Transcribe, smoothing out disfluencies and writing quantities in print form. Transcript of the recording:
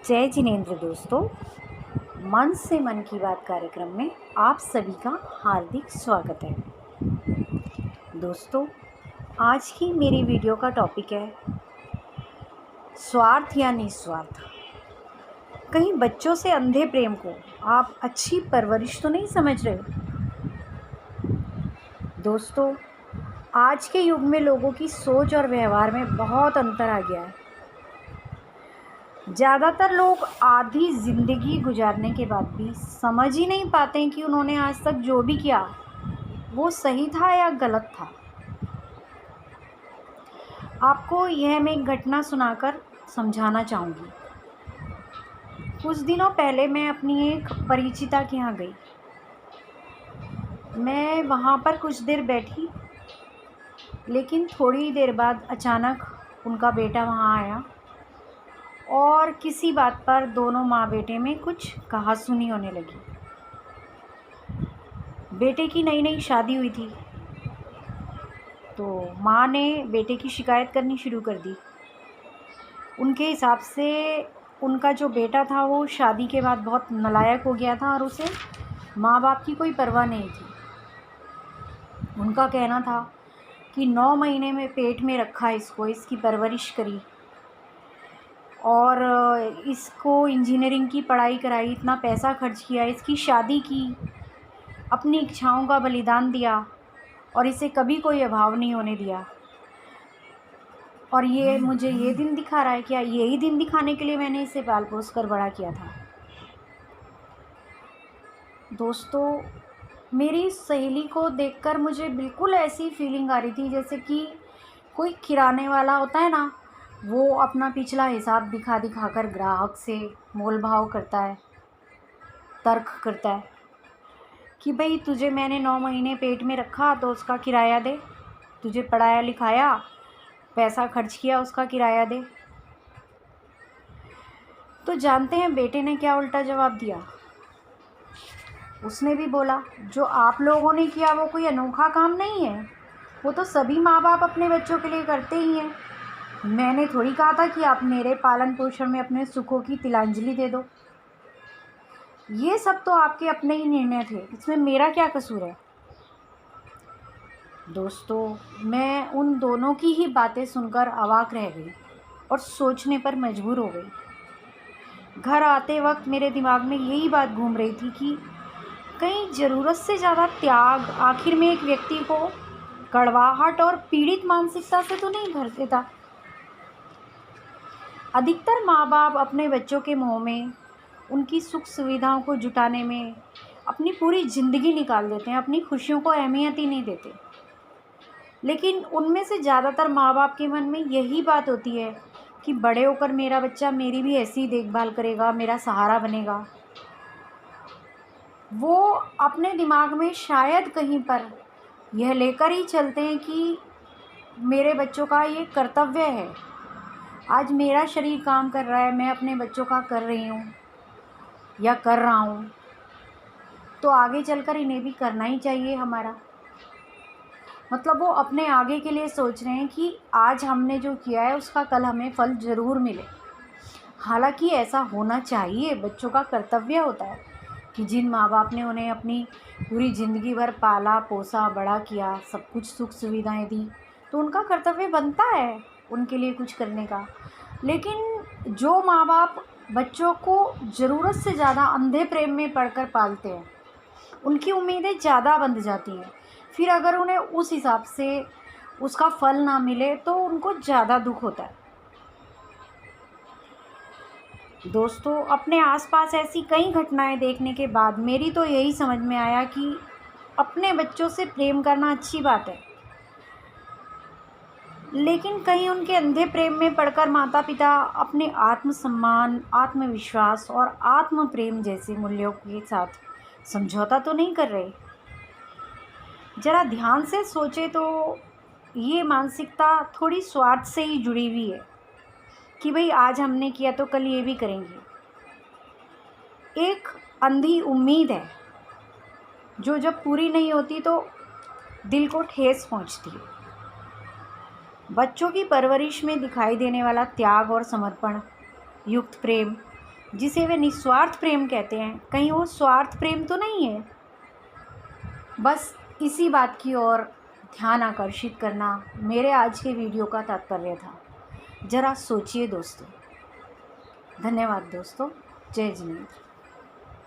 जय जिनेंद्र दोस्तों, मन से मन की बात कार्यक्रम में आप सभी का हार्दिक स्वागत है। दोस्तों, आज की मेरी वीडियो का टॉपिक है स्वार्थ या निस्वार्थ। कहीं बच्चों से अंधे प्रेम को आप अच्छी परवरिश तो नहीं समझ रहे? दोस्तों, आज के युग में लोगों की सोच और व्यवहार में बहुत अंतर आ गया है। ज़्यादातर लोग आधी ज़िंदगी गुजारने के बाद भी समझ ही नहीं पाते हैं कि उन्होंने आज तक जो भी किया वो सही था या गलत था। आपको यह मैं एक घटना सुनाकर समझाना चाहूँगी। कुछ दिनों पहले मैं अपनी एक परिचिता के यहाँ गई। मैं वहाँ पर कुछ देर बैठी, लेकिन थोड़ी देर बाद अचानक उनका बेटा वहाँ आया और किसी बात पर दोनों माँ बेटे में कुछ कहासुनी होने लगी। बेटे की नई नई शादी हुई थी, तो माँ ने बेटे की शिकायत करनी शुरू कर दी। उनके हिसाब से उनका जो बेटा था वो शादी के बाद बहुत नालायक हो गया था और उसे माँ बाप की कोई परवाह नहीं थी। उनका कहना था कि 9 महीने में पेट में रखा इसको, इसकी परवरिश करी और इसको इंजीनियरिंग की पढ़ाई कराई, इतना पैसा खर्च किया, इसकी शादी की, अपनी इच्छाओं का बलिदान दिया और इसे कभी कोई अभाव नहीं होने दिया। और ये मुझे ये दिन दिखा रहा है, क्या यही दिन दिखाने के लिए मैंने इसे पाल पोस कर बड़ा किया था? दोस्तों, मेरी सहेली को देखकर मुझे बिल्कुल ऐसी फीलिंग आ रही थी जैसे कि कोई किराने वाला होता है ना, वो अपना पिछला हिसाब दिखा दिखा कर ग्राहक से मोल भाव करता है, तर्क करता है कि भाई तुझे मैंने 9 महीने पेट में रखा तो उसका किराया दे, तुझे पढ़ाया लिखाया, पैसा खर्च किया, उसका किराया दे। तो जानते हैं बेटे ने क्या उल्टा जवाब दिया? उसने भी बोला, जो आप लोगों ने किया वो कोई अनोखा काम नहीं है, वो तो सभी माँ बाप अपने बच्चों के लिए करते ही हैं। मैंने थोड़ी कहा था कि आप मेरे पालन पोषण में अपने सुखों की तिलांजलि दे दो। ये सब तो आपके अपने ही निर्णय थे, इसमें मेरा क्या कसूर है? दोस्तों, मैं उन दोनों की ही बातें सुनकर अवाक रह गई और सोचने पर मजबूर हो गई। घर आते वक्त मेरे दिमाग में यही बात घूम रही थी कि कहीं ज़रूरत से ज़्यादा त्याग आखिर में एक व्यक्ति को कड़वाहट और पीड़ित मानसिकता से तो नहीं भर देता। अधिकतर माँ बाप अपने बच्चों के मोह में, उनकी सुख सुविधाओं को जुटाने में अपनी पूरी ज़िंदगी निकाल देते हैं, अपनी खुशियों को अहमियत ही नहीं देते। लेकिन उनमें से ज़्यादातर माँ बाप के मन में यही बात होती है कि बड़े होकर मेरा बच्चा मेरी भी ऐसी ही देखभाल करेगा, मेरा सहारा बनेगा। वो अपने दिमाग में शायद कहीं पर यह लेकर ही चलते हैं कि मेरे बच्चों का ये कर्तव्य है, आज मेरा शरीर काम कर रहा है, मैं अपने बच्चों का कर रही हूँ या कर रहा हूँ, तो आगे चलकर इन्हें भी करना ही चाहिए हमारा। मतलब वो अपने आगे के लिए सोच रहे हैं कि आज हमने जो किया है उसका कल हमें फल ज़रूर मिले। हालांकि ऐसा होना चाहिए, बच्चों का कर्तव्य होता है कि जिन माँ बाप ने उन्हें अपनी पूरी ज़िंदगी भर पाला पोसा बड़ा किया, सब कुछ सुख सुविधाएं दी, तो उनका कर्तव्य बनता है उनके लिए कुछ करने का। लेकिन जो माँ बाप बच्चों को ज़रूरत से ज़्यादा अंधे प्रेम में पढ़कर पालते हैं, उनकी उम्मीदें ज़्यादा बंध जाती हैं। फिर अगर उन्हें उस हिसाब से उसका फल ना मिले तो उनको ज़्यादा दुख होता है। दोस्तों, अपने आसपास ऐसी कई घटनाएं देखने के बाद मेरी तो यही समझ में आया कि अपने बच्चों से प्रेम करना अच्छी बात है, लेकिन कहीं उनके अंधे प्रेम में पड़कर माता पिता अपने आत्मसम्मान, आत्मविश्वास और आत्म प्रेम जैसे मूल्यों के साथ समझौता तो नहीं कर रहे। ज़रा ध्यान से सोचे तो ये मानसिकता थोड़ी स्वार्थ से ही जुड़ी हुई है कि भाई आज हमने किया तो कल ये भी करेंगे। एक अंधी उम्मीद है जो जब पूरी नहीं होती तो दिल को ठेस पहुंचती है। बच्चों की परवरिश में दिखाई देने वाला त्याग और समर्पण युक्त प्रेम जिसे वे निस्वार्थ प्रेम कहते हैं, कहीं वो स्वार्थ प्रेम तो नहीं है? बस इसी बात की ओर ध्यान आकर्षित करना मेरे आज के वीडियो का तात्पर्य था। ज़रा सोचिए दोस्तों। धन्यवाद दोस्तों। जय जिनेंद्र।